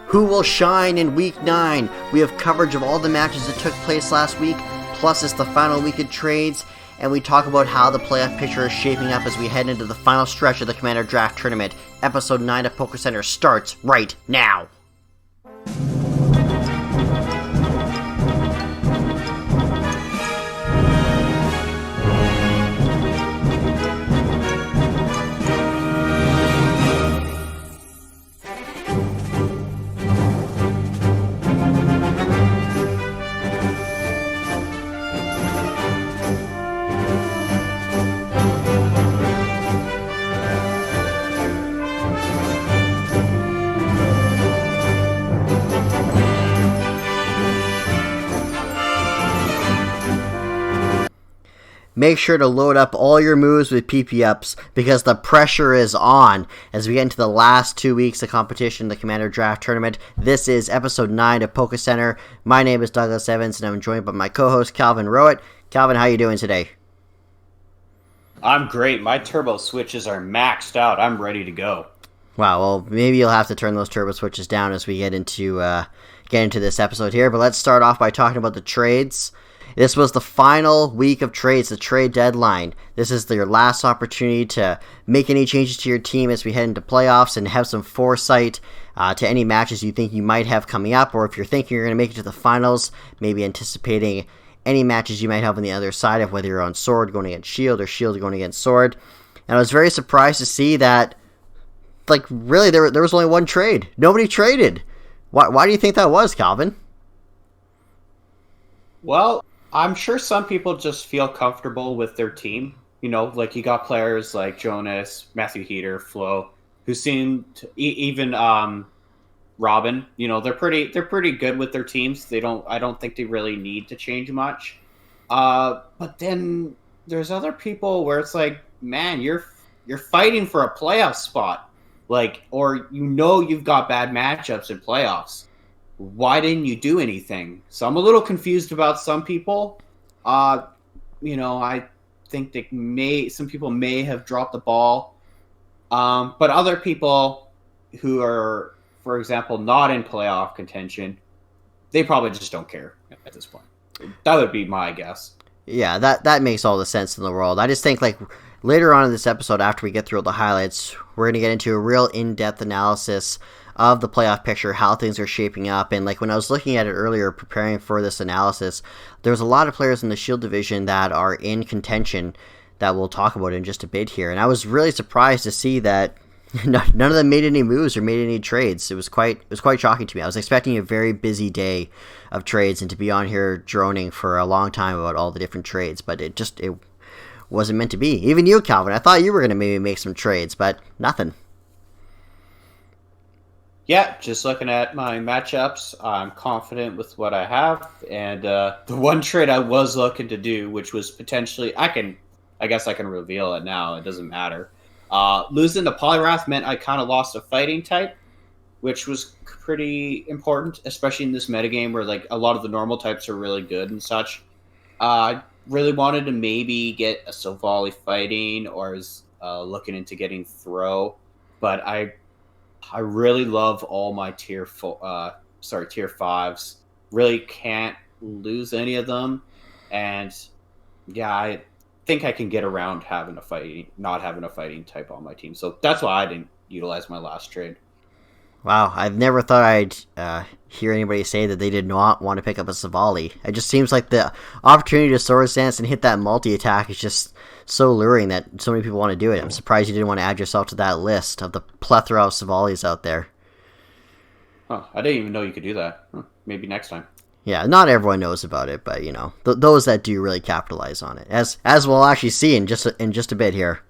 Who will shine in Week 9? We have coverage of all the matches that took place last week, plus it's the final week of trades, and we talk about how the playoff picture is shaping up as we head into the final stretch of the Commander Draft Tournament. Episode 9 of PokeCentre starts right now! Make sure to load up all your moves with PP ups because the pressure is on as we get into the last 2 weeks of competition in the Commander Draft Tournament. This is episode 9 of PokeCentre. My name is Douglas Evans and I'm joined by my co-host Calvin Rowat. Calvin, how are you doing today? I'm great. My turbo switches are maxed out. I'm ready to go. Wow, well, maybe you'll have to turn those turbo switches down as we get into this episode here. But let's start off by talking about the trades. This was the final week of trades, the trade deadline. This is your last opportunity to make any changes to your team as we head into playoffs and have some foresight to any matches you think you might have coming up, or if you're thinking you're going to make it to the finals, maybe anticipating any matches you might have on the other side of whether you're on Sword going against Shield or Shield going against Sword. And I was very surprised to see that, really, there was only one trade. Nobody traded. Why do you think that was, Calvin? Well, I'm sure some people just feel comfortable with their team. You know, like you got players like Jonas, Matthew Heater, Flo, who seem to, even Robin. You know, they're pretty good with their teams. I don't think they really need to change much. But then there's other people where it's like, man, you're fighting for a playoff spot, or you've got bad matchups in playoffs. Why didn't you do anything? So I'm a little confused about some people. I think some people may have dropped the ball. But other people who are, for example, not in playoff contention, they probably just don't care at this point. That would be my guess. Yeah, that makes all the sense in the world. I just think, later on in this episode, after we get through all the highlights, we're going to get into a real in-depth analysis of the playoff picture, how things are shaping up. And when I was looking at it earlier, preparing for this analysis, there's a lot of players in the Shield division that are in contention that we'll talk about in just a bit here. And I was really surprised to see that none of them made any moves or made any trades. It was quite shocking to me. I was expecting a very busy day of trades and to be on here droning for a long time about all the different trades, but it wasn't meant to be. Even you, Calvin, I thought you were going to maybe make some trades, but nothing. Yeah, just looking at my matchups, I'm confident with what I have, and the one trade I was looking to do, which was potentially, I guess I can reveal it now, it doesn't matter. Losing the Polyrath meant I kind of lost a fighting type, which was pretty important, especially in this metagame where a lot of the normal types are really good and such. I really wanted to maybe get a Silvally fighting, or is looking into getting Throw, but I really love all my tier 5s. Really can't lose any of them. And yeah, I think I can get around not having a fighting type on my team. So that's why I didn't utilize my last trade. Wow, I've never thought I'd hear anybody say that they did not want to pick up a Silvally. It just seems like the opportunity to Sword Stance and hit that multi-attack is just so alluring that so many people want to do it. I'm surprised you didn't want to add yourself to that list of the plethora of Silvallies out there. Oh, I didn't even know you could do that. Maybe next time. Yeah, not everyone knows about it, but those that do really capitalize on it, as we'll actually see in just a bit here.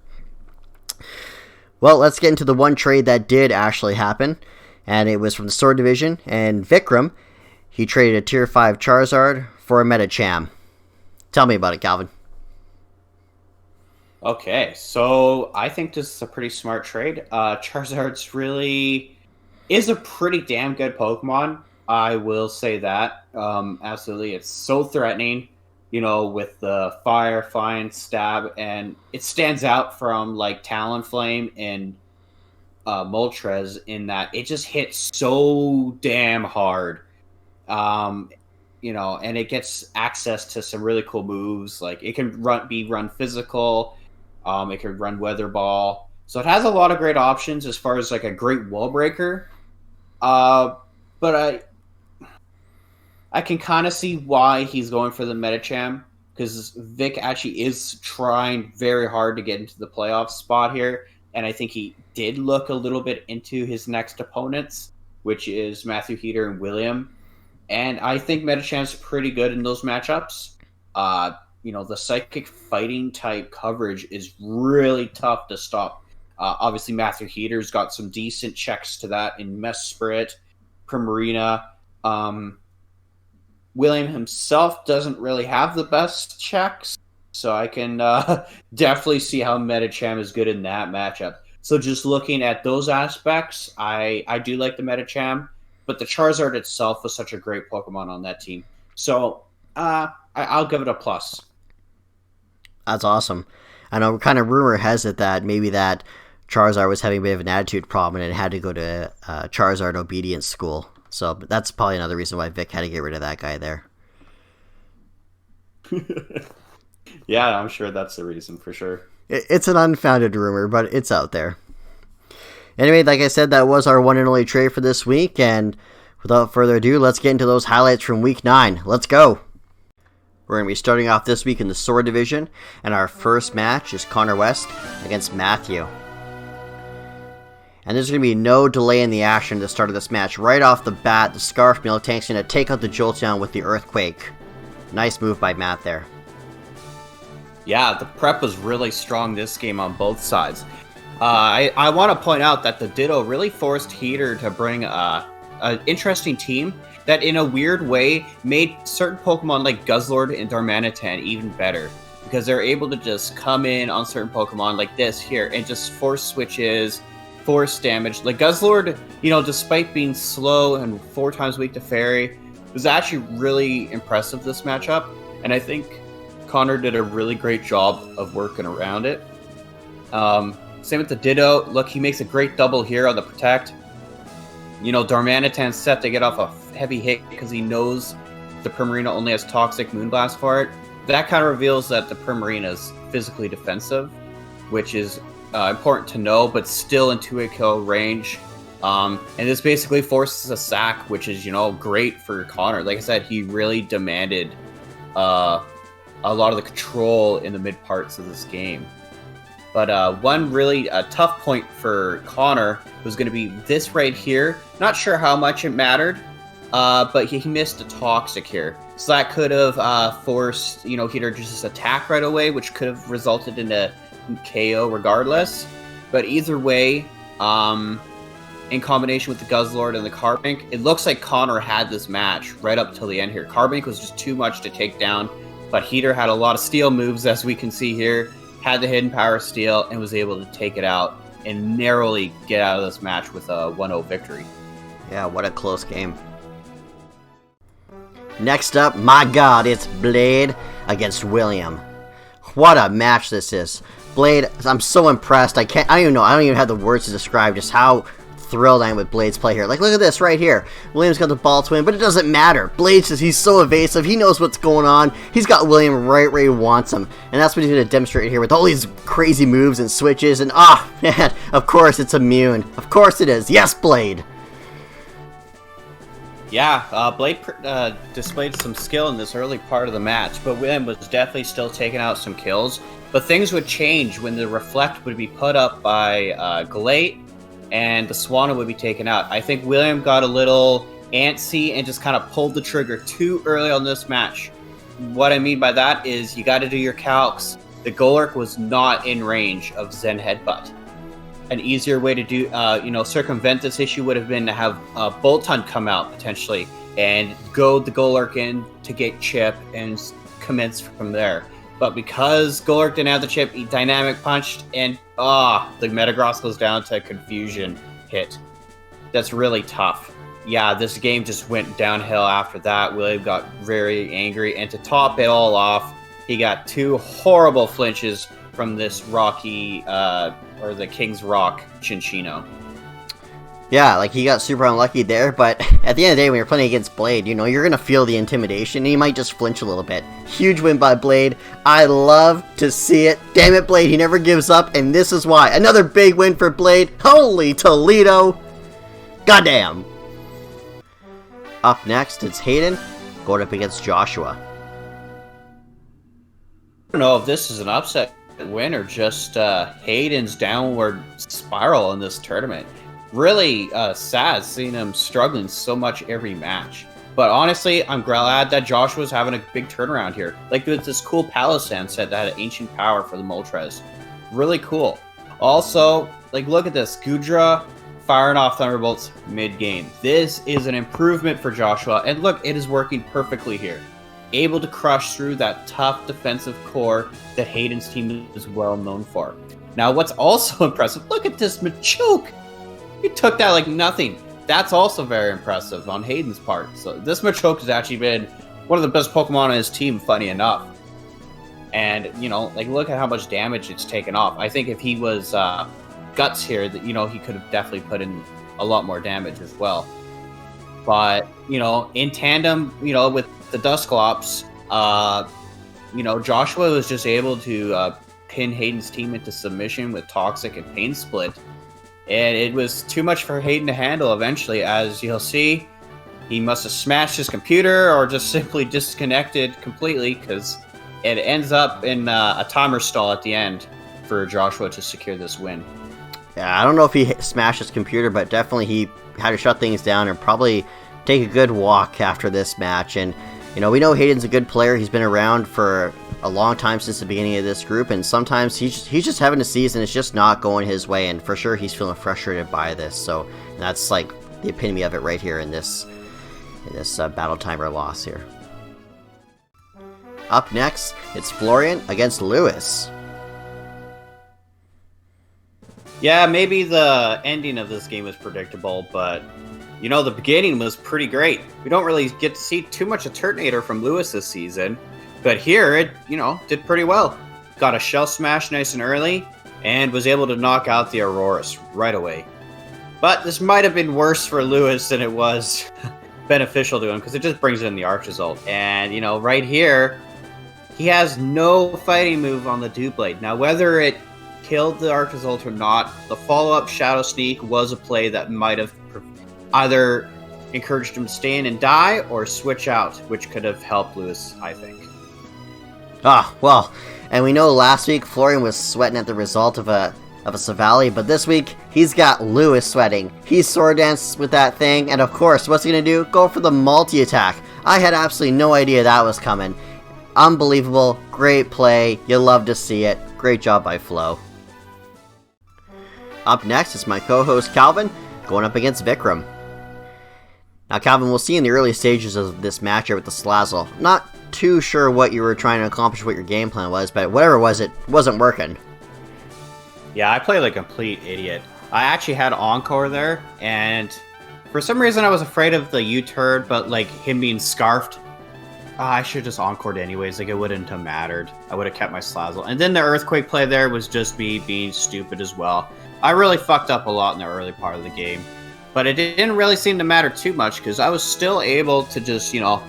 Well, let's get into the one trade that did actually happen. And it was from the Sword Division, and Vikram, he traded a Tier 5 Charizard for a Metacham. Tell me about it, Calvin. Okay, so I think this is a pretty smart trade. Charizard's really is a pretty damn good Pokemon. I will say that. Absolutely, it's so threatening. With the Fire, Fine, Stab, and it stands out from Talonflame and Moltres in that it just hits so damn hard. And it gets access to some really cool moves. Like it can run physical. It can run weather ball. So it has a lot of great options as far as like a great wall breaker. But I can kind of see why he's going for the Medicham, because Vic actually is trying very hard to get into the playoff spot here. And I think he did look a little bit into his next opponents, which is Matthew Heater and William. And I think Medicham's pretty good in those matchups. The psychic fighting type coverage is really tough to stop. Obviously, Matthew Heater's got some decent checks to that in Mess Spirit, Primarina. William himself doesn't really have the best checks, so I can definitely see how Medicham is good in that matchup. So just looking at those aspects, I do like the Medicham, but the Charizard itself was such a great Pokemon on that team. So I'll give it a plus. That's awesome. I know kind of rumor has it that maybe that Charizard was having a bit of an attitude problem and it had to go to Charizard obedience school. So that's probably another reason why Vic had to get rid of that guy there. Yeah, I'm sure that's the reason for sure. It's an unfounded rumor, but it's out there. Anyway, like I said, that was our one and only trade for this week. And without further ado, let's get into those highlights from Week 9. Let's go! We're going to be starting off this week in the Sword Division. And our first match is Connor West against Matthew. And there's going to be no delay in the action at the start of this match. Right off the bat, the Scarf Miltank's going to take out the Jolteon with the Earthquake. Nice move by Matt there. Yeah, the prep was really strong this game on both sides. I want to point out that the Ditto really forced Heater to bring an interesting team that in a weird way made certain Pokemon like Guzzlord and Darmanitan even better. Because they're able to just come in on certain Pokemon like this here and just force switches, force damage. Like Guzzlord, despite being slow and 4 times weak to Fairy, was actually really impressive this matchup. And I think Connor did a really great job of working around it. Same with the Ditto. Look, he makes a great double here on the Protect. Darmanitan's set to get off a heavy hit because he knows the Primarina only has Toxic Moonblast for it. That kind of reveals that the Primarina is physically defensive, which is important to know, but still in 2-hit kill range. And this basically forces a sack, which is, great for Connor. Like I said, he really demanded a lot of the control in the mid parts of this game. But one really tough point for Connor was going to be this right here. Not sure how much it mattered, but he missed a Toxic here. So that could have forced, Heater to just attack right away, which could have resulted in a KO regardless. But either way, in combination with the Guzzlord and the Carbink, it looks like Connor had this match right up till the end here. Carbink was just too much to take down, but Heater had a lot of steel moves, as we can see here, had the hidden power steel, and was able to take it out and narrowly get out of this match with a 1-0 victory. Yeah, what a close game. Next up, my god, it's Blade against William. What a match this is. Blade, I'm so impressed. I don't even have the words to describe just how thrilled I am with Blade's play here. Like, look at this right here. William's got the ball to win, but it doesn't matter. Blade says he's so evasive. He knows what's going on. He's got William right where he wants him. And that's what he's going to demonstrate here with all these crazy moves and switches. And, man, of course it's immune. Of course it is. Yes, Blade. Yeah, Blade displayed some skill in this early part of the match, but William was definitely still taking out some kills. But things would change when the Reflect would be put up by Galate, and the Swanna would be taken out. I think William got a little antsy and just kind of pulled the trigger too early on this match. What I mean by that is you got to do your calcs. The Golurk was not in range of Zen Headbutt. An easier way to do, circumvent this issue would have been to have Boltund come out potentially and goad the Golurk in to get chip and commence from there. But because Golurk didn't have the chip, he dynamic punched, and the Metagross goes down to a confusion hit. That's really tough. Yeah, this game just went downhill after that. William got very angry, and to top it all off, he got 2 horrible flinches from this Rocky, or the King's Rock Chinchino. Yeah, like he got super unlucky there, but at the end of the day, when you're playing against Blade, you know, you're gonna feel the intimidation, and he might just flinch a little bit. Huge win by Blade. I love to see it. Damn it, Blade, he never gives up, and this is why. Another big win for Blade. Holy Toledo! Goddamn! Up next, it's Hayden going up against Joshua. I don't know if this is an upset win or just Hayden's downward spiral in this tournament. Really sad seeing him struggling so much every match. But honestly, I'm glad that Joshua's having a big turnaround here. Like with this cool Palisand set that had ancient power for the Moltres. Really cool. Also, like look at this. Gudra firing off Thunderbolts mid-game. This is an improvement for Joshua. And look, it is working perfectly here. Able to crush through that tough defensive core that Hayden's team is well known for. Now, what's also impressive, look at this Machoke! He took that like nothing. That's also very impressive on Hayden's part. So this Machoke has actually been one of the best Pokemon on his team, funny enough. And, you know, like look at how much damage it's taken off. I think if he was Guts here, that, you know, he could have definitely put in a lot more damage as well. But, you know, in tandem, you know, with the Dusclops, you know, Joshua was just able to pin Hayden's team into submission with Toxic and Pain Split. And it was too much for Hayden to handle eventually. As you'll see, he must have smashed his computer or just simply disconnected completely, because it ends up in a timer stall at the end for Joshua to secure this win. Yeah, I don't know if he smashed his computer, but definitely he had to shut things down and probably take a good walk after this match. And, you know, we know Hayden's a good player. He's been around for a long time since the beginning of this group, and sometimes he's just having a season. It's just not going his way, and for sure he's feeling frustrated by this. So that's like the epitome of it right here in this battle timer loss here. Up next, it's Florian against Lewis. Yeah, maybe the ending of this game was predictable, but you know, the beginning was pretty great. We don't really get to see too much of Turtonator from Lewis this season, but here it, you know, did pretty well. Got a Shell Smash nice and early, and was able to knock out the Aurorus right away. But this might have been worse for Lewis than it was beneficial to him, because it just brings in the Arch Result. And, you know, right here, he has no fighting move on the Doublade. Now, whether it killed the Arch Result or not, the follow-up Shadow Sneak was a play that might have either encouraged him to stay in and die, or switch out, which could have helped Lewis, I think. Ah, well, and we know last week Florian was sweating at the result of a Savali, but this week he's got Lewis sweating. He's sword danced with that thing, and of course, what's he gonna do? Go for the multi-attack. I had absolutely no idea that was coming. Unbelievable, great play, you love to see it. Great job by Flo. Up next is my co-host Calvin, going up against Vikram. Now Calvin, we'll see in the early stages of this matchup with the Slazzle. Not too sure what you were trying to accomplish, what your game plan was, but whatever it was, it wasn't working. Yeah, I played like a complete idiot. I actually had Encore there, and for some reason I was afraid of the U-turn, but like him being scarfed, I should have just Encored anyways, like it wouldn't have mattered. I would have kept my Slazzle. And then the Earthquake play there was just me being stupid as well. I really fucked up a lot in the early part of the game. But it didn't really seem to matter too much, because I was still able to just, you know,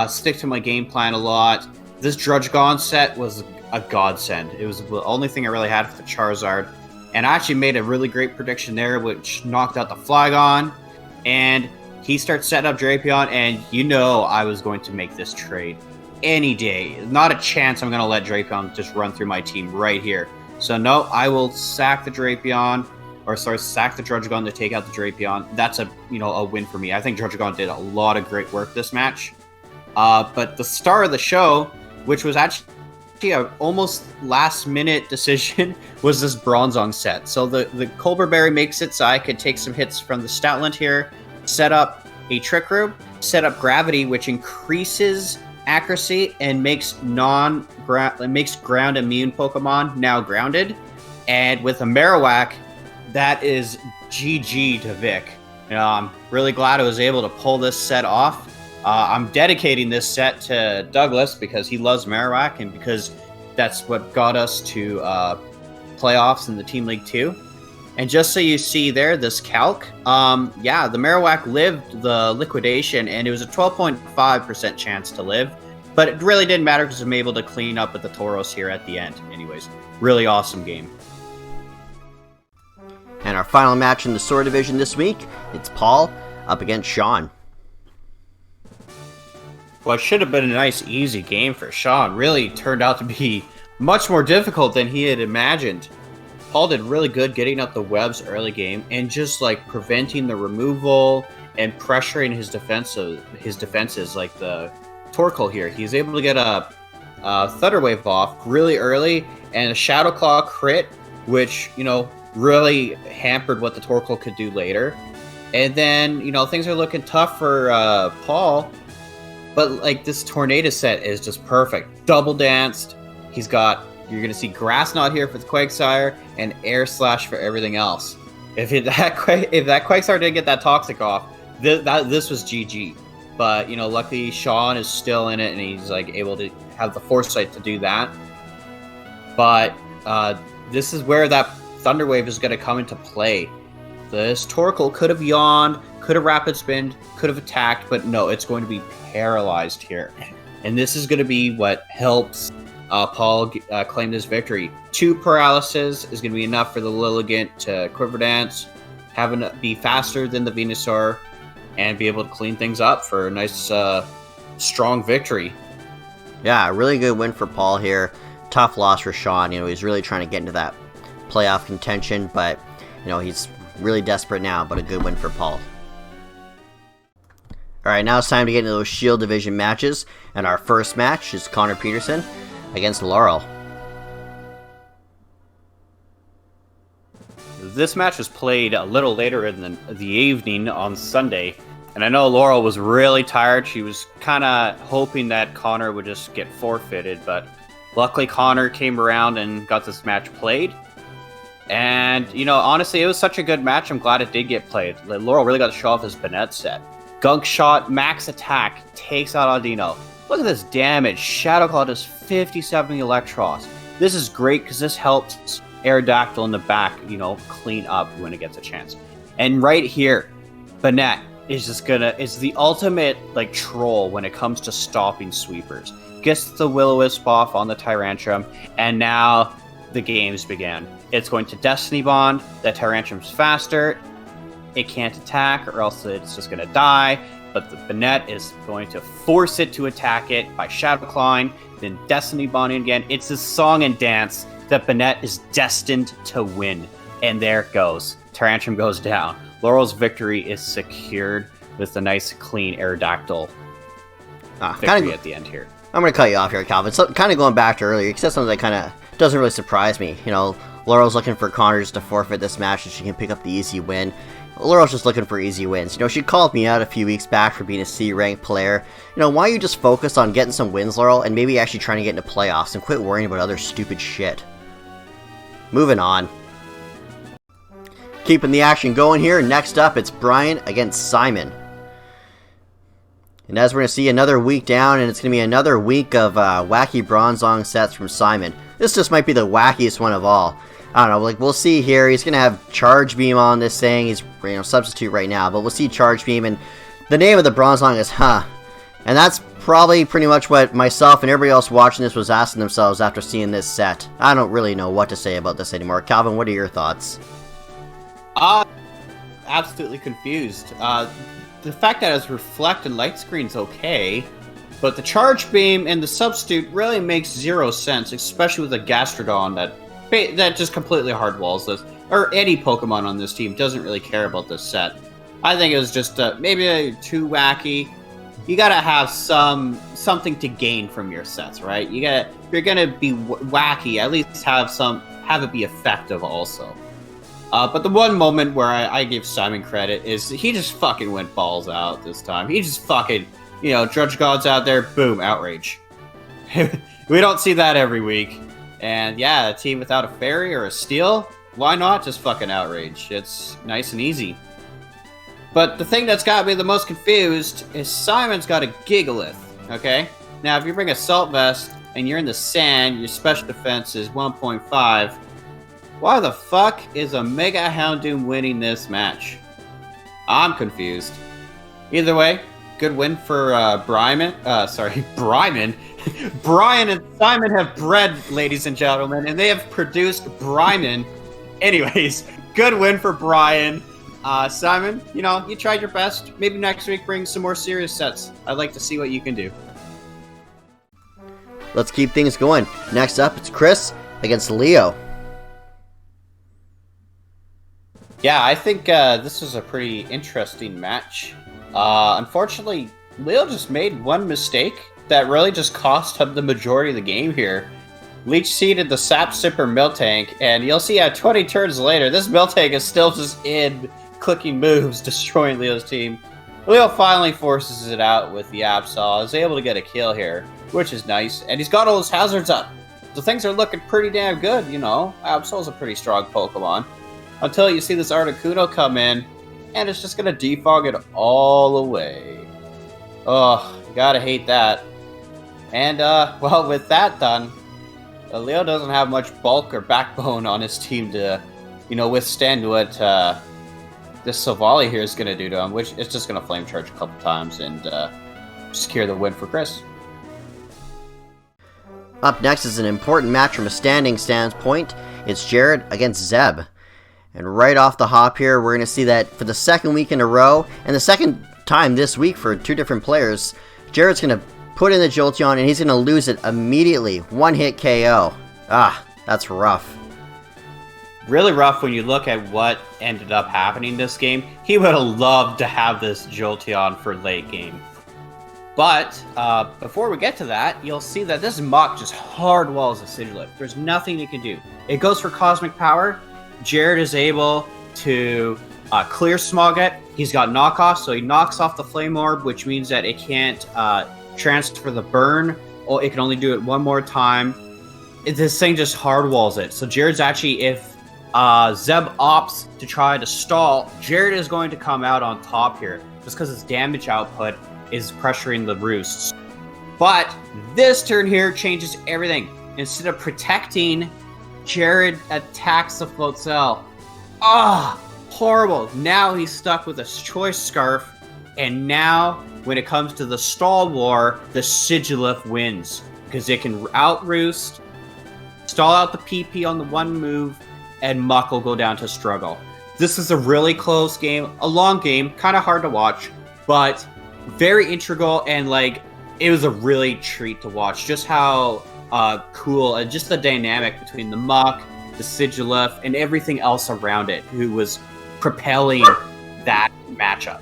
stick to my game plan a lot. This Drudgegon set was a godsend. It was the only thing I really had for the Charizard. And I actually made a really great prediction there, which knocked out the Flygon. And he starts setting up Drapion, and you know I was going to make this trade any day. Not a chance I'm going to let Drapion just run through my team right here. So no, I will sack the Drapion, or sorry, sack the Drudgegon to take out the Drapion. That's a win for me. I think Drudgegon did a lot of great work this match. But the star of the show, which was actually an almost last-minute decision, was this Bronzong set. So the Colbur Berry makes it so I could take some hits from the Stoutland here, set up a Trick Room, set up Gravity, which increases accuracy and makes ground immune Pokemon now grounded. And with a Marowak, that is GG to Vic. I'm really glad I was able to pull this set off. I'm dedicating this set to Douglas because he loves Marowak, and because that's what got us to playoffs in the Team League 2. And just so you see there, this calc, yeah, the Marowak lived the liquidation, and it was a 12.5% chance to live. But it really didn't matter because I'm able to clean up with the Tauros here at the end. Anyways, really awesome game. And our final match in the Sword Division this week, it's Paul up against Sean. Well, it should have been a nice, easy game for Sean. Really turned out to be much more difficult than he had imagined. Paul did really good getting up the webs early game and just like preventing the removal and pressuring his defenses like the Torkoal here. He's able to get a Thunder Wave off really early and a Shadow Claw crit, which, you know, really hampered what the Torkoal could do later. And then, you know, things are looking tough for Paul, but like this Tornado set is just perfect. Double danced. He's got, you're going to see Grass Knot here for the Quagsire and Air Slash for everything else. If that Quagsire didn't get that Toxic off, this was GG. But, you know, luckily Sean is still in it and he's like able to have the foresight to do that. But this is where that Thunder Wave is going to come into play. This Torkoal could have yawned, could have Rapid Spin, could have attacked, but no, it's going to be paralyzed here. And this is going to be what helps Paul claim this victory. 2 paralysis is going to be enough for the Lilligant to Quiver Dance, having it be faster than the Venusaur, and be able to clean things up for a nice, strong victory. Yeah, a really good win for Paul here. Tough loss for Sean. You know, he's really trying to get into that playoff contention, but, you know, he's really desperate now, but a good win for Paul. Alright, now it's time to get into those Shield Division matches, and our first match is Connor Peterson against Laurel. This match was played a little later in the evening on Sunday, and I know Laurel was really tired. She was kind of hoping that Connor would just get forfeited, but luckily Connor came around and got this match played. And, you know, honestly, it was such a good match. I'm glad it did get played. Laurel really got to show off his Banette set. Gunk Shot, max attack, takes out Audino. Look at this damage. Shadow Claw does 57 Electros. This is great because this helps Aerodactyl in the back, you know, clean up when it gets a chance. And right here, Banette is just it's the ultimate, like, troll when it comes to stopping sweepers. Gets the Will-O-Wisp off on the Tyrantrum, and now the games began. It's going to Destiny Bond. That Tyrantrum's faster. It can't attack, or else it's just going to die. But the Banette is going to force it to attack it by Shadow Clawing, then Destiny Bonding again. It's a song and dance that Banette is destined to win. And there it goes. Tyrantrum goes down. Laurel's victory is secured with a nice, clean Aerodactyl victory at the end here. I'm going to cut you off here, Calvin. So, kind of going back to earlier, you said something that kind of doesn't really surprise me. You know, Laurel's looking for Connors to forfeit this match so she can pick up the easy win. Laurel's just looking for easy wins. You know, she called me out a few weeks back for being a C-ranked player. You know, why don't you just focus on getting some wins, Laurel, and maybe actually trying to get into playoffs and quit worrying about other stupid shit. Moving on. Keeping the action going here, next up it's Brian against Simon. And as we're going to see, another week down, and it's going to be another week of wacky Bronzong sets from Simon. This just might be the wackiest one of all. I don't know, like, we'll see here. He's going to have Charge Beam on this thing. He's, you know, substitute right now, but we'll see Charge Beam, and the name of the Bronzong is Huh. And that's probably pretty much what myself and everybody else watching this was asking themselves after seeing this set. I don't really know what to say about this anymore. Calvin, what are your thoughts? Absolutely confused. The fact that it's reflect and light screen's okay, but the Charge Beam and the substitute really makes zero sense, especially with a Gastrodon that just completely hardwalls this. Or any Pokemon on this team doesn't really care about this set. I think it was just maybe too wacky. You gotta have something to gain from your sets, right? If you're gonna be wacky, at least have it be effective also. But the one moment where I give Simon credit is he just fucking went balls out this time. He just fucking, you know, Judge God's out there, boom, outrage. We don't see that every week. And yeah, a team without a fairy or a steel, why not just fucking outrage? It's nice and easy. But the thing that's got me the most confused is Simon's got a Gigalith, okay? Now, if you bring a Salt Vest and you're in the sand, your special defense is 1.5. Why the fuck is Omega Houndoom winning this match? I'm confused. Either way, good win for Bryman. Bryman. Brian and Simon have bred, ladies and gentlemen, and they have produced Bryman. Anyways, good win for Brian. Simon, you tried your best. Maybe next week bring some more serious sets. I'd like to see what you can do. Let's keep things going. Next up, it's Chris against Leo. Yeah, I think this was a pretty interesting match. Unfortunately, Leo just made one mistake that really just cost him the majority of the game here. Leech seeded the Sap Sipper Miltank, and you'll see 20 turns later, this Miltank is still just in, clicking moves, destroying Leo's team. Leo finally forces it out with the Absol, is able to get a kill here, which is nice, and he's got all his hazards up. So things are looking pretty damn good, Absol's a pretty strong Pokemon. Until you see this Articuno come in, and it's just going to defog it all away. Oh, gotta hate that. And, well, with that done, Leo doesn't have much bulk or backbone on his team to, withstand what this Savali here is going to do to him, which is just going to flame charge a couple times and secure the win for Chris. Up next is an important match from a standing standpoint. It's Jared against Zeb. And right off the hop here, we're going to see that for the second week in a row, and the second time this week for two different players, Jared's going to put in the Jolteon, and he's going to lose it immediately. One-hit KO. That's rough. Really rough when you look at what ended up happening this game. He would have loved to have this Jolteon for late game. But before we get to that, you'll see that this Mach just hardwalls the Sigilip. There's nothing it can do. It goes for Cosmic Power. Jared is able to clear Smogot. He's got knockoff, so he knocks off the Flame Orb, which means that it can't transfer the burn, or it can only do it one more time. This thing just hardwalls it. So Jared's actually, if Zeb opts to try to stall, Jared is going to come out on top here, just because his damage output is pressuring the roosts. But this turn here changes everything. Instead of protecting, Jared attacks the Float Cell. Horrible. Now he's stuck with a Choice Scarf, and now when it comes to the stall war, the Sigilif wins, because it can out-roost, stall out the PP on the one move, and Muck will go down to struggle. This is a really close game, a long game, kind of hard to watch, but very integral, and it was a really treat to watch. Just how cool, and just the dynamic between the Muck, the Sigilif, and everything else around it, who was propelling that matchup.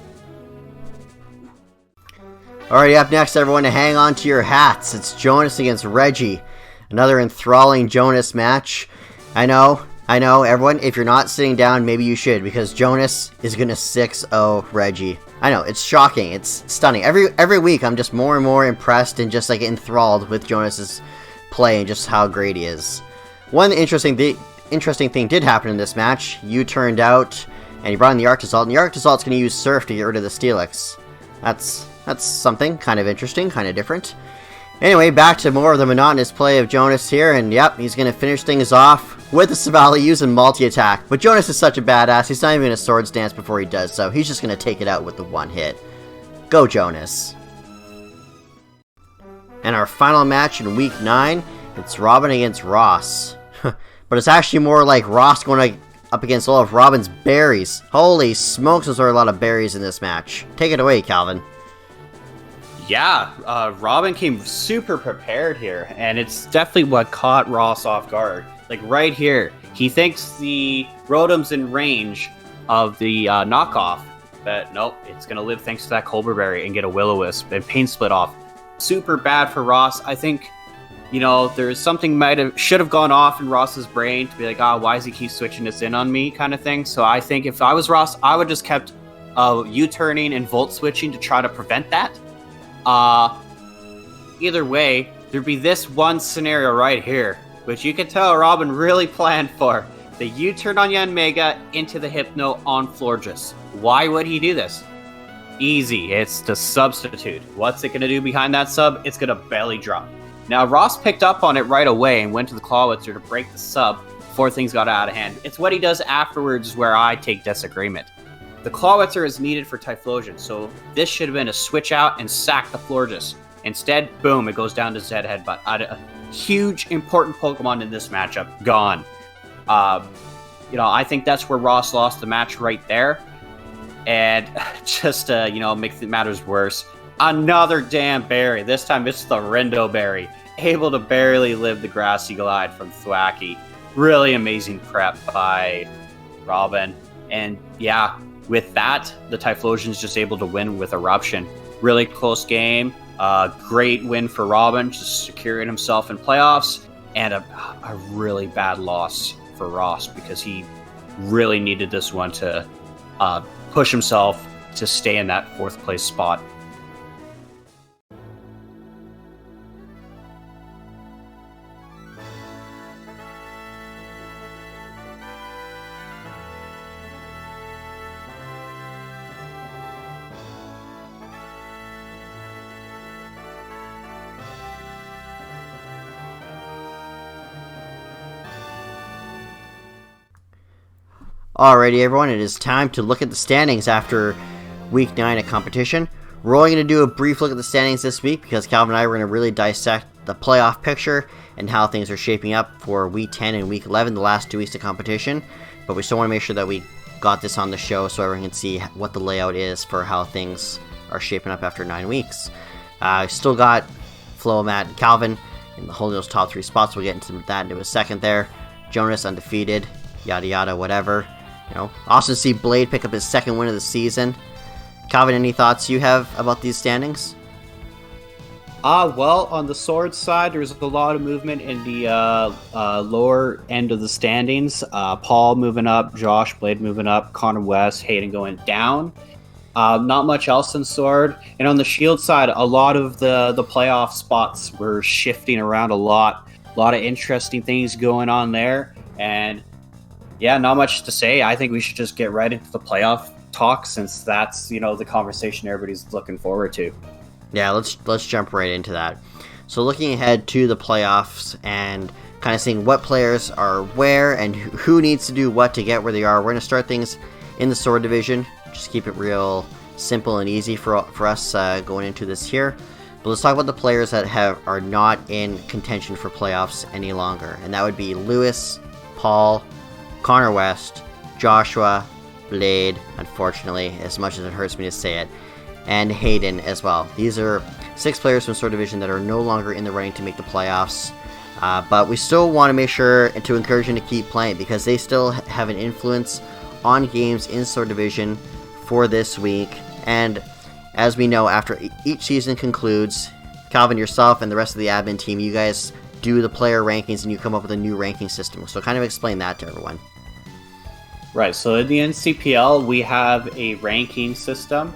Alright, up next, everyone, to hang on to your hats. It's Jonas against Reggie. Another enthralling Jonas match. I know, everyone, if you're not sitting down, maybe you should, because Jonas is gonna 6-0 Reggie. I know, it's shocking, it's stunning. Every week, I'm just more and more impressed and just, enthralled with Jonas's play and just how great he is. One interesting thing did happen in this match. You turned out, and you brought in the Arctozolt, and the Arctozolt's gonna use Surf to get rid of the Steelix. That's something kind of interesting, kind of different. Anyway, back to more of the monotonous play of Jonas here, and yep, he's going to finish things off with the Savali using multi-attack. But Jonas is such a badass, he's not even going to Swords Dance before he does so. He's just going to take it out with the one hit. Go Jonas. And our final match in Week 9, it's Robin against Ross. But it's actually more like Ross going up against all of Robin's berries. Holy smokes, there are a lot of berries in this match. Take it away, Calvin. Yeah, Robin came super prepared here, and it's definitely what caught Ross off guard. Right here, he thinks the Rotom's in range of the knockoff, but nope, it's going to live thanks to that Colbur Berry and get a Will-O-Wisp and Pain Split off. Super bad for Ross. I think, there's something should have gone off in Ross's brain to be like, why does he keep switching this in on me kind of thing. So I think if I was Ross, I would just kept U-turning and Volt switching to try to prevent that. Either way, there'd be this one scenario right here, which you can tell Robin really planned for. The U-turn on Yanmega into the Hypno on Florges. Why would he do this? Easy, it's the substitute. What's it going to do behind that sub? It's going to belly drop. Now, Ross picked up on it right away and went to the Clawitzer to break the sub, before things got out of hand. It's what he does afterwards where I take disagreement. The Clawitzer is needed for Typhlosion, so this should have been a switch out and sack the Florges. Instead, boom, it goes down to Zed Headbutt. A huge, important Pokemon in this matchup, gone. I think that's where Ross lost the match right there. And just to, make matters worse, another damn berry. This time it's the Rindo Berry. Able to barely live the Grassy Glide from Thwackey. Really amazing prep by Robin. And yeah, with that, the Typhlosion's just able to win with Eruption. Really close game. Great win for Robin, just securing himself in playoffs. And a really bad loss for Ross because he really needed this one to push himself to stay in that 4th place spot. Alrighty everyone, it is time to look at the standings after week 9 of competition. We're only going to do a brief look at the standings this week because Calvin and I were going to really dissect the playoff picture and how things are shaping up for week 10 and week 11, the last 2 weeks of competition. But we still want to make sure that we got this on the show so everyone can see what the layout is for how things are shaping up after 9 weeks. Still got Flo, Matt, and Calvin in holding those top 3 spots. We'll get into that in a second there. Jonas undefeated, yada yada, whatever. Awesome to see Blade pick up his 2nd win of the season. Calvin, any thoughts you have about these standings? Well, on the Sword side, there's a lot of movement in the lower end of the standings. Paul moving up, Josh, Blade moving up, Connor West, Hayden going down. Not much else in Sword. And on the Shield side, a lot of the playoff spots were shifting around a lot. A lot of interesting things going on there. And yeah, not much to say. I think we should just get right into the playoff talk since that's, the conversation everybody's looking forward to. Yeah, let's jump right into that. So looking ahead to the playoffs and kind of seeing what players are where and who needs to do what to get where they are. We're going to start things in the Sword division. Just keep it real simple and easy for us going into this here. But let's talk about the players that are not in contention for playoffs any longer. And that would be Lewis, Paul, Connor West, Joshua, Blade, unfortunately, as much as it hurts me to say it, and Hayden as well. These are 6 players from Sword Division that are no longer in the running to make the playoffs, but we still want to make sure to encourage them to keep playing because they still have an influence on games in Sword Division for this week. And as we know, after each season concludes, Calvin, yourself, and the rest of the admin team, you guys do the player rankings and you come up with a new ranking system. So kind of explain that to everyone. Right, so in the NCPL, we have a ranking system,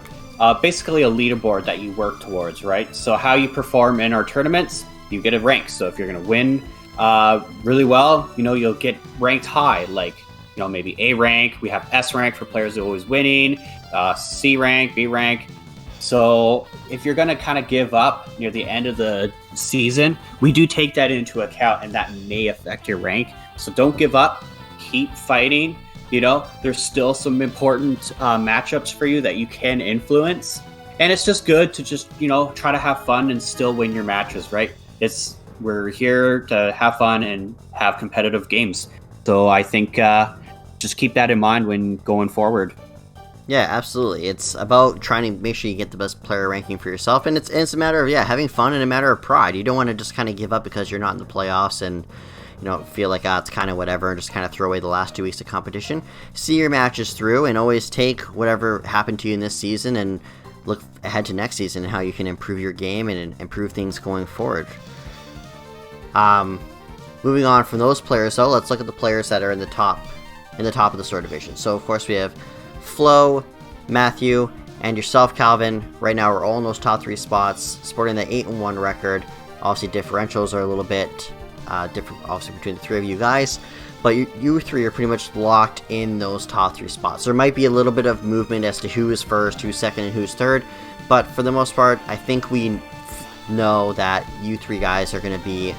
basically a leaderboard that you work towards, right? So how you perform in our tournaments, you get a rank. So if you're going to win really well, you'll get ranked high, like, maybe A rank. We have S rank for players who are always winning, C rank, B rank. So if you're going to kind of give up near the end of the season, we do take that into account, and that may affect your rank. So don't give up. Keep fighting. There's still some important matchups for you that you can influence. And it's just good to just, try to have fun and still win your matches, right? We're here to have fun and have competitive games. So I think just keep that in mind when going forward. Yeah, absolutely. It's about trying to make sure you get the best player ranking for yourself. And it's a matter of, having fun and a matter of pride. You don't want to just kind of give up because you're not in the playoffs and feel like it's kind of whatever and just kind of throw away the last 2 weeks of competition. See your matches through and always take whatever happened to you in this season and look ahead to next season and how you can improve your game and improve things going forward. Moving on from those players, though, let's look at the players that are in the top of the Sword Division. So, of course, we have Flo, Matthew, and yourself, Calvin. Right now, we're all in those top 3 spots, sporting the 8-1 record. Obviously, differentials are a little bit different, obviously, between the 3 of you guys. But you 3 are pretty much locked in those top 3 spots. There might be a little bit of movement as to who is first, who's second, and who's third. But for the most part, I think we know that you 3 guys are going to be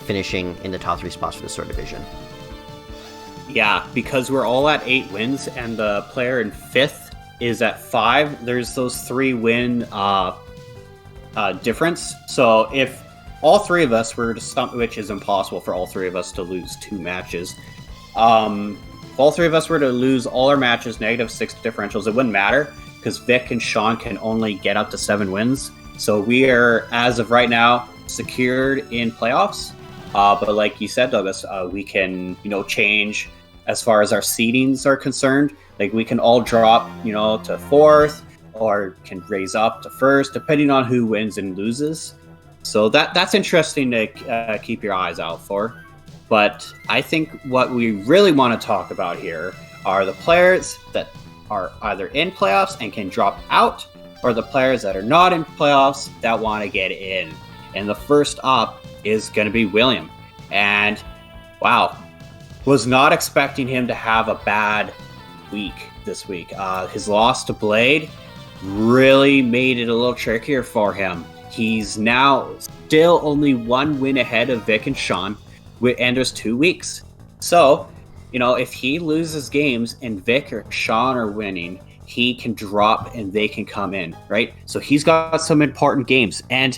finishing in the top 3 spots for the Sword Division. Yeah, because we're all at 8 wins, and the player in 5th is at 5. There's those 3-win difference. So if all 3 of us were to stump, which is impossible for all 3 of us to lose 2 matches. If all 3 of us were to lose all our matches, -6 differentials, it wouldn't matter because Vic and Sean can only get up to 7 wins. So we are, as of right now, secured in playoffs. But like you said, Douglas, we can, change as far as our seedings are concerned. Like we can all drop, to 4th or can raise up to 1st, depending on who wins and loses. So that's interesting to keep your eyes out for. But I think what we really want to talk about here are the players that are either in playoffs and can drop out, or the players that are not in playoffs that want to get in. And the first up is going to be William. And wow, was not expecting him to have a bad week this week. His loss to Blade really made it a little trickier for him. He's now still only 1 win ahead of Vic and Sean, and there's 2 weeks. So, if he loses games and Vic or Sean are winning, he can drop and they can come in, right? So he's got some important games. And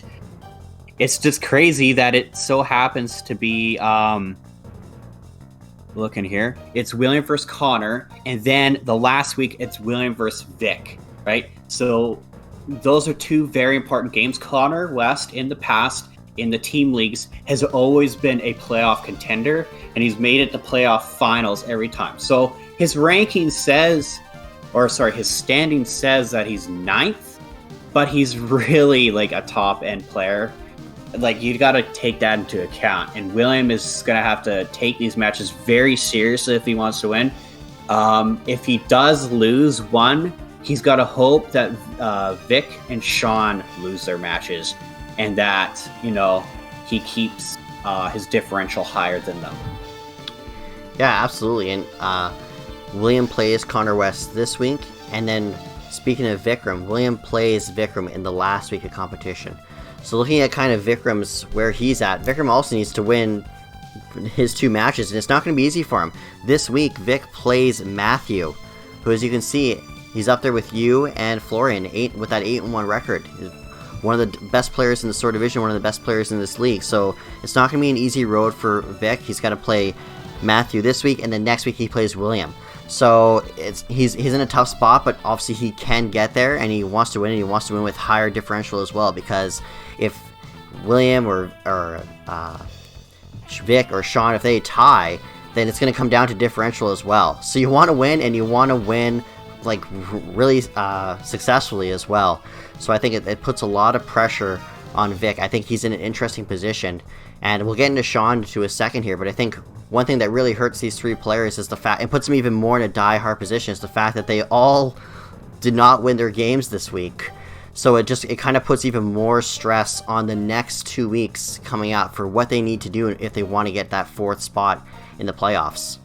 it's just crazy that it so happens to be, looking here, it's William versus Connor, and then the last week it's William versus Vic, right? So those are 2 very important games. Connor West in the past in the team leagues has always been a playoff contender, and he's made it to playoff finals every time. So his ranking says, his standing says that he's 9th, but he's really like a top end player. Like, you got to take that into account, and William is going to have to take these matches very seriously if he wants to win. If he does lose one, he's got to hope that Vic and Sean lose their matches, and that, he keeps his differential higher than them. Yeah, absolutely. And William plays Connor West this week, and then speaking of Vikram, William plays Vikram in the last week of competition. So looking at kind of Vikram's where he's at, Vikram also needs to win his 2 matches, and it's not going to be easy for him. This week, Vic plays Matthew, who, as you can see, he's up there with you and Florian, with that 8-1 record. He's one of the best players in the Sword Division, one of the best players in this league. So it's not going to be an easy road for Vic. He's got to play Matthew this week, and then next week he plays William. So he's in a tough spot, but obviously he can get there, and he wants to win, and he wants to win with higher differential as well, because if William or Vic or Sean, if they tie, then it's going to come down to differential as well. So you want to win, and you want to win like really successfully as well. So I think it puts a lot of pressure on Vic. I think he's in an interesting position, and we'll get into Sean to a second here, but I think one thing that really hurts these 3 players is the fact, and puts them even more in a die-hard position, is the fact that they all did not win their games this week. So it kind of puts even more stress on the next 2 weeks coming up for what they need to do if they want to get that 4th spot in the playoffs.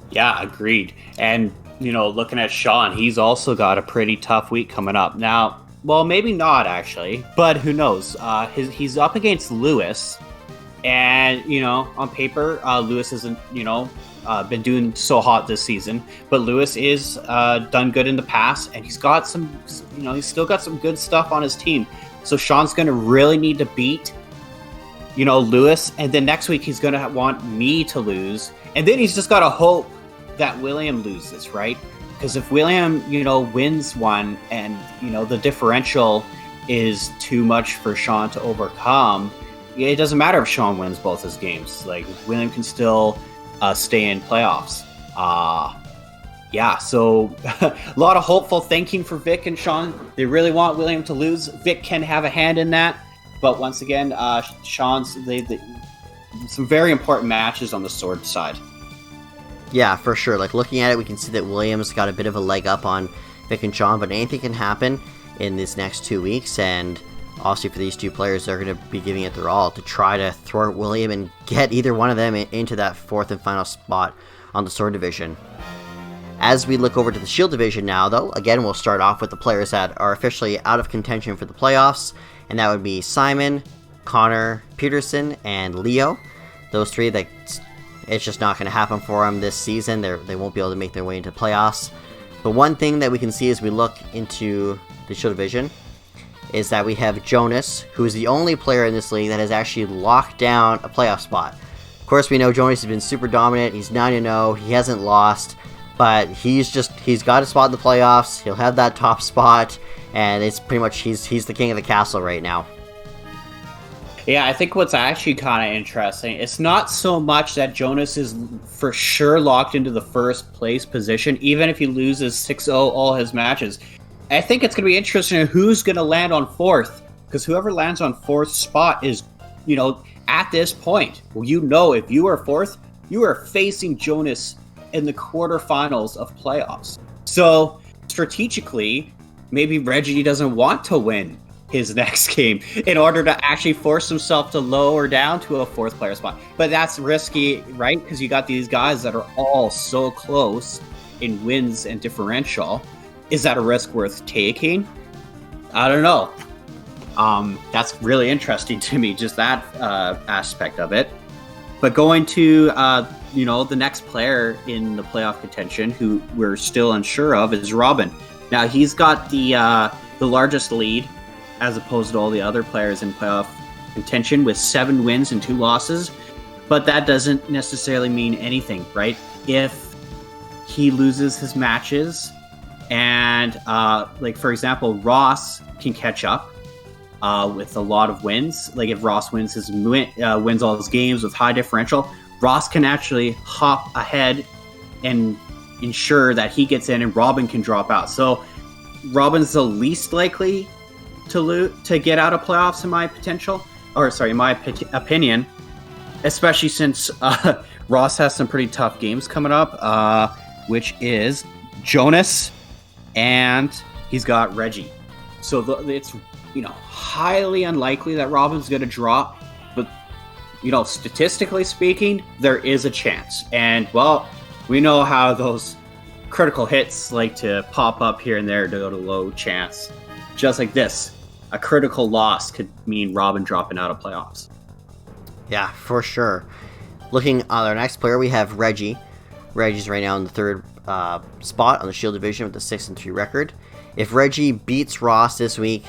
Yeah, agreed. And, looking at Sean, he's also got a pretty tough week coming up. Now, well, maybe not actually, but who knows? He's up against Lewis, and, on paper, Lewis isn't, been doing so hot this season, but Lewis is done good in the past, and he's got some, he's still got some good stuff on his team. So Sean's going to really need to beat, Lewis, and then next week he's going to want me to lose, and then he's just got to hope that William loses, right? Because if William, wins one, and, the differential is too much for Sean to overcome, it doesn't matter if Sean wins both his games. Like, William can still stay in playoffs. So a lot of hopeful thinking for Vic and Sean. They really want William to lose. Vic can have a hand in that, but once again, Sean's some very important matches on the sword side. Yeah, for sure. Like, looking at it, we can see that William's got a bit of a leg up on Vic and Sean, but anything can happen in these next 2 weeks, and obviously for these 2 players, they're going to be giving it their all to try to thwart William and get either one of them into that 4th and final spot on the Sword Division. As we look over to the Shield Division now, though, again, we'll start off with the players that are officially out of contention for the playoffs, and that would be Simon, Connor, Peterson, and Leo. Those 3 that it's just not going to happen for them this season. They won't be able to make their way into playoffs. But one thing that we can see as we look into the Shield Division is that we have Jonas, who is the only player in this league that has actually locked down a playoff spot. Of course, we know Jonas has been super dominant. He's 9-0. He hasn't lost, but he's got a spot in the playoffs. He'll have that top spot, and it's pretty much he's the king of the castle right now. Yeah, I think what's actually kind of interesting, it's not so much that Jonas is for sure locked into the first place position, even if he loses 6-0 all his matches. I think it's going to be interesting who's going to land on fourth, because whoever lands on fourth spot is, at this point, if you are fourth, you are facing Jonas in the quarterfinals of playoffs. So, strategically, maybe Reggie doesn't want to win his next game in order to actually force himself to lower down to a fourth player spot. But that's risky, right? Because you got these guys that are all so close in wins and differential. Is that a risk worth taking? I don't know. That's really interesting to me, just that aspect of it. But going to the next player in the playoff contention, who we're still unsure of, is Robin. Now he's got the largest lead as opposed to all the other players in playoff contention with 7 wins and 2 losses. But that doesn't necessarily mean anything, right? If he loses his matches and, for example, Ross can catch up with a lot of wins. Like if Ross wins all his games with high differential, Ross can actually hop ahead and ensure that he gets in and Robin can drop out. So Robin's the least likely to get out of playoffs in my opinion, especially since Ross has some pretty tough games coming up, which is Jonas, and he's got Reggie. So it's highly unlikely that Robin's going to drop, but statistically speaking, there is a chance. And well, we know how those critical hits like to pop up here and there to go to low chance. Just like this, a critical loss could mean Robin dropping out of playoffs. Yeah, for sure. Looking at our next player, we have Reggie. Reggie's right now in the third spot on the Shield Division with a 6-3 record. If Reggie beats Ross this week,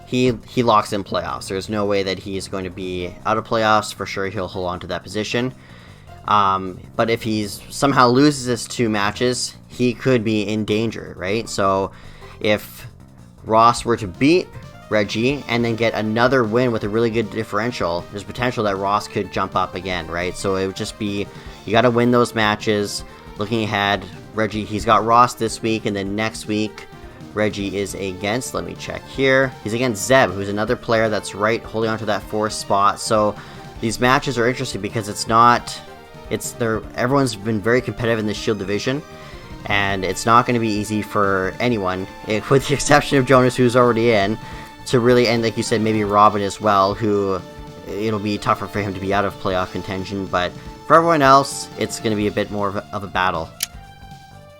he locks in playoffs. There's no way that he's going to be out of playoffs. For sure, he'll hold on to that position. But if he somehow loses his 2 matches, he could be in danger, right? So if Ross were to beat Reggie and then get another win with a really good differential, there's potential that Ross could jump up again, right? So it would just be, you got to win those matches. Looking ahead, Reggie, he's got Ross this week, and then next week, Reggie is against, let me check here, he's against Zeb, who's another player that's right holding on to that 4th spot. So these matches are interesting because everyone's been very competitive in the Shield Division, and it's not going to be easy for anyone, with the exception of Jonas, who's already in, to really, and like you said, maybe Robin as well, who it'll be tougher for him to be out of playoff contention, but for everyone else, it's going to be a bit more of a battle.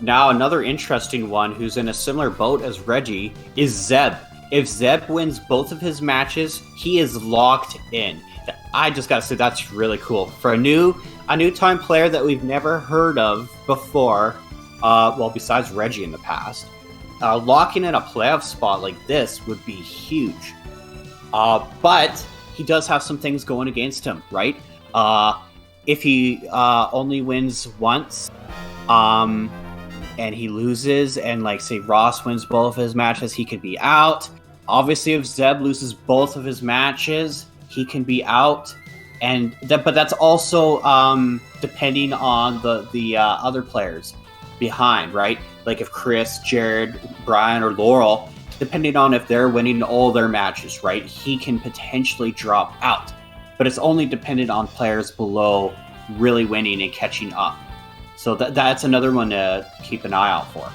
Now, another interesting one who's in a similar boat as Reggie is Zeb. If Zeb wins both of his matches, he is locked in. I just gotta say, that's really cool. For a new-time player that we've never heard of before, besides Reggie in the past, locking in a playoff spot like this would be huge. But he does have some things going against him, right? If he only wins once, and he loses, and say Ross wins both of his matches, he could be out. Obviously, if Zeb loses both of his matches, he can be out. But that's also depending on the other players behind, right? Like if Chris, Jared, Brian, or Laurel, depending on if they're winning all their matches, right, he can potentially drop out. But it's only dependent on players below really winning and catching up. So that's another one to keep an eye out for.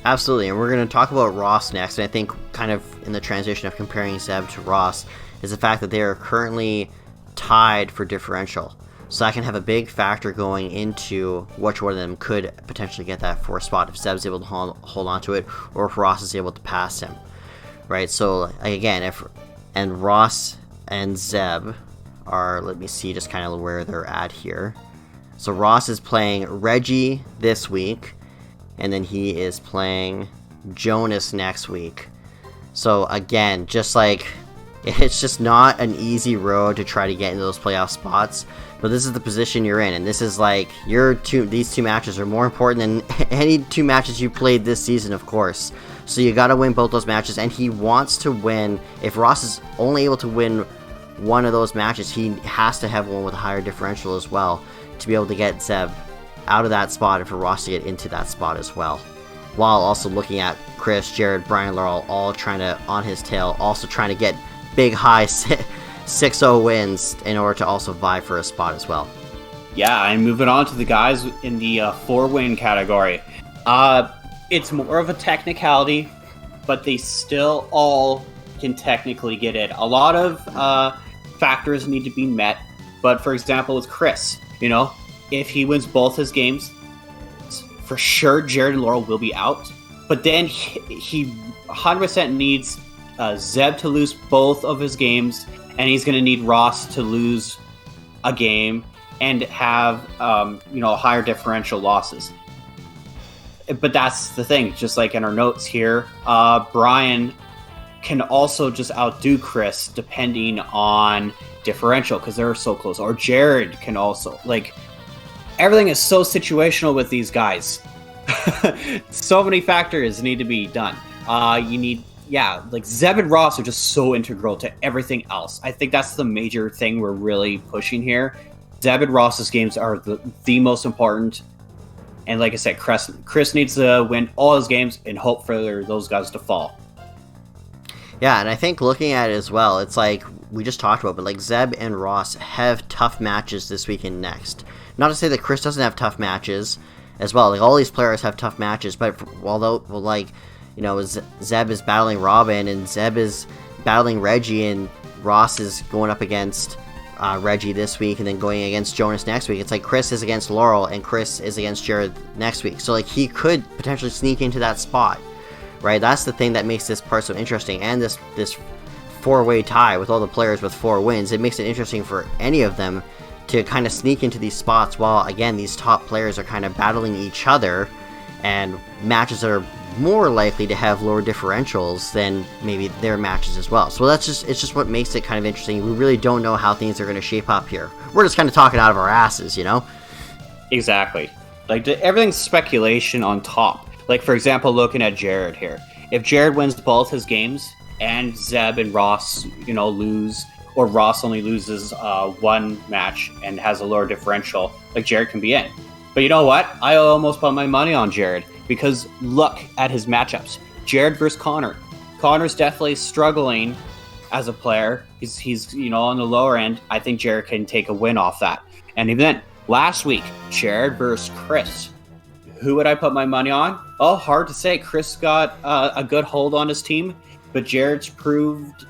Absolutely, and we're going to talk about Ross next, and I think kind of in the transition of comparing Zeb to Ross is the fact that they are currently tied for differential. So that can have a big factor going into which one of them could potentially get that 4th spot if Zeb's able to hold on to it, or if Ross is able to pass him, right? So again, and Ross and Zeb are, let me see just kind of where they're at here. So Ross is playing Reggie this week, and then he is playing Jonas next week. So again, just like, it's just not an easy road to try to get into those playoff spots, but this is the position you're in, and this is like, these two matches are more important than any two matches you played this season, of course. So you gotta win both those matches, and he wants to win. If Ross is only able to win one of those matches, he has to have one with a higher differential as well, to be able to get Zeb out of that spot and for Ross to get into that spot as well. While also looking at Chris, Jared, Brian, Laurel, all trying to, on his tail, also trying to get big high 6-0 wins in order to also vie for a spot as well. Yeah, and moving on to the guys in the 4-win category. It's more of a technicality, but they still all can technically get in. A lot of factors need to be met, but for example, with Chris, if he wins both his games, for sure Jared and Laurel will be out. But then he 100% needs Zeb to lose both of his games, and he's going to need Ross to lose a game and have higher differential losses. But that's the thing, just like in our notes here, Brian can also just outdo Chris depending on differential because they're so close. Or Jared can also, everything is so situational with these guys. So many factors need to be done. Zeb and Ross are just so integral to everything else. I think that's the major thing we're really pushing here. Zeb and Ross's games are the most important. And like I said, Chris needs to win all his games and hope for those guys to fall. Yeah, and I think looking at it as well, it's like we just talked about, but Zeb and Ross have tough matches this week and next. Not to say that Chris doesn't have tough matches as well. All these players have tough matches, but Zeb is battling Robin, and Zeb is battling Reggie, and Ross is going up against Reggie this week, and then going against Jonas next week. It's like Chris is against Laurel, and Chris is against Jared next week. So he could potentially sneak into that spot, right? That's the thing that makes this part so interesting, and this 4-way tie with all the players with 4 wins. It makes it interesting for any of them to kind of sneak into these spots while, again, these top players are kind of battling each other, and matches that are more likely to have lower differentials than maybe their matches as well. So it's just what makes it kind of interesting. We really don't know how things are going to shape up here. We're just kind of talking out of our asses, Exactly. Everything's speculation on top. For example, looking at Jared here. If Jared wins both his games and Zeb and Ross, lose, or Ross only loses one match and has a lower differential, Jared can be in. But you know what? I almost put my money on Jared. Because look at his matchups. Jared versus Connor. Connor's definitely struggling as a player. He's on the lower end. I think Jared can take a win off that. And even then, last week, Jared versus Chris. Who would I put my money on? Oh, hard to say. Chris got a good hold on his team, but Jared's proved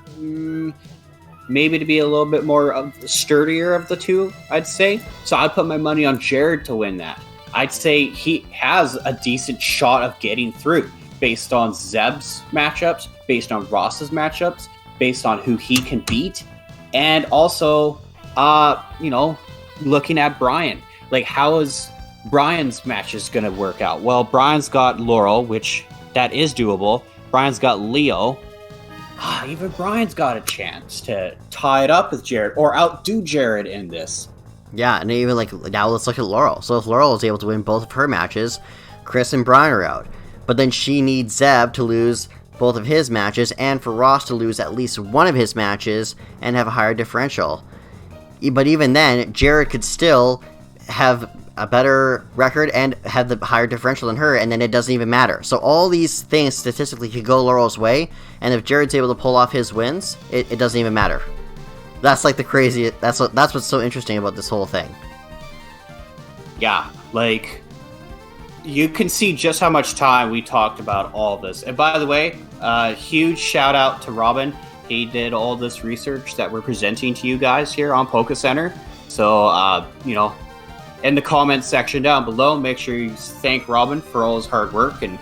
maybe to be a little bit more sturdier of the two, I'd say. So I'd put my money on Jared to win that. I'd say he has a decent shot of getting through based on Zeb's matchups, based on Ross's matchups, based on who he can beat, and also, looking at Brian. How is Brian's matches going to work out? Well, Brian's got Laurel, which that is doable. Brian's got Leo. Even Brian's got a chance to tie it up with Jared or outdo Jared in this. Yeah, and even now let's look at Laurel. So if Laurel is able to win both of her matches, Chris and Brian are out. But then she needs Zeb to lose both of his matches, and for Ross to lose at least one of his matches and have a higher differential. But even then, Jared could still have a better record and have the higher differential than her, and then it doesn't even matter. So all these things statistically could go Laurel's way, and if Jared's able to pull off his wins, it doesn't even matter. That's the crazy. That's what's so interesting about this whole thing. Yeah, you can see just how much time we talked about all this. And by the way, huge shout out to Robin. He did all this research that we're presenting to you guys here on PokeCentre. So, in the comments section down below, make sure you thank Robin for all his hard work and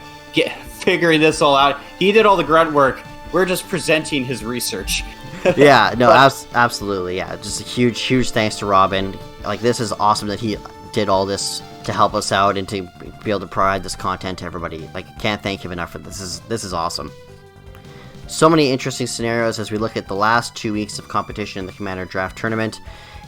figuring this all out. He did all the grunt work. We're just presenting his research. Yeah, no, absolutely, yeah. Just a huge thanks to Robin. This is awesome that he did all this to help us out and to be able to provide this content to everybody. Like, I can't thank him enough for this. This is awesome. So many interesting scenarios as we look at the last 2 weeks of competition in the Commander Draft Tournament,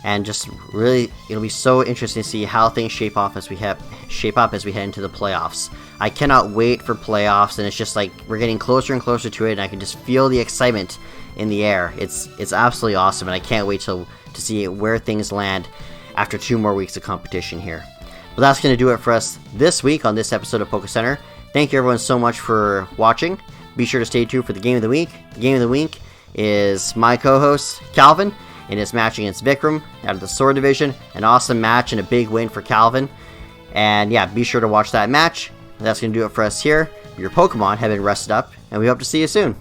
and just really, it'll be so interesting to see how things shape up as we head into the playoffs. I cannot wait for playoffs, and it's just like we're getting closer and closer to it, and I can just feel the excitement in the air. It's absolutely awesome, and I can't wait to see where things land after 2 more weeks of competition here. But that's going to do it for us this week on this episode of PokeCentre. Thank you everyone so much for watching. Be sure to stay tuned for the Game of the Week. The Game of the Week is my co-host, Calvin, in his match against Vikram out of the Sword Division. An awesome match and a big win for Calvin. And yeah, be sure to watch that match. That's going to do it for us here. Your Pokemon have been rested up, and we hope to see you soon.